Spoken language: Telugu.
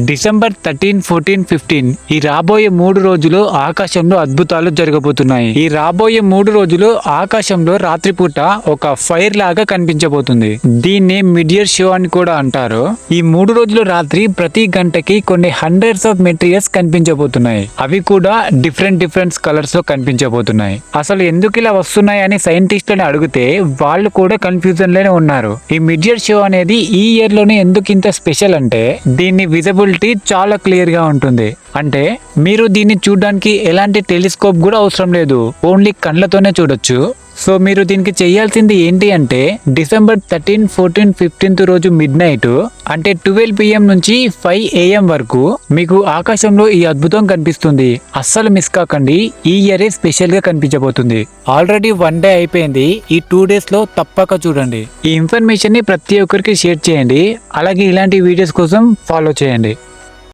డిసెంబర్ 13, 14, 15 ఈ రాబోయే 3 రోజులు ఆకాశంలో అద్భుతాలు జరగబోతున్నాయి. ఈ రాబోయే 3 రోజులు ఆకాశంలో రాత్రిపూట ఒక ఫైర్ లాగా కనిపించబోతుంది. దీన్ని మిడియర్ షో అని కూడా అంటారు. ఈ 3 రోజులు రాత్రి ప్రతి గంటకి కొన్ని హండ్రెడ్స్ ఆఫ్ మెటీరియల్స్ కనిపించబోతున్నాయి. అవి కూడా డిఫరెంట్ కలర్స్ లో కనిపించబోతున్నాయి. అసలు ఎందుకు ఇలా వస్తున్నాయి అని సైంటిస్టులను అడిగితే వాళ్ళు కూడా కన్ఫ్యూజన్ లోనే ఉన్నారు. ఈ మిడియర్ షో అనేది ఈ ఇయర్ లోనే ఎందుకు ఇంత స్పెషల్ అంటే దీన్ని విజిబిలిటీ చాలా క్లియర్ గా ఉంటుంది. అంటే మీరు దీన్ని చూడడానికి ఎలాంటి టెలిస్కోప్ కూడా అవసరం లేదు, ఓన్లీ కళ్ళతోనే చూడొచ్చు. సో మీరు దీనికి చేయాల్సింది ఏంటి అంటే డిసెంబర్ 13, 14, 15 రోజు మిడ్ నైట్ అంటే 12 PM నుంచి 5 AM వరకు మీకు ఆకాశంలో ఈ అద్భుతం కనిపిస్తుంది. అస్సలు మిస్ కాకండి. ఈ ఇయర్ స్పెషల్ గా కనిపించబోతుంది. ఆల్రెడీ 1 డే అయిపోయింది. ఈ 2 days లో తప్పక చూడండి. ఈ ఇన్ఫర్మేషన్ ని ప్రతి ఒక్కరికి షేర్ చేయండి. అలాగే ఇలాంటి వీడియోస్ కోసం ఫాలో చేయండి.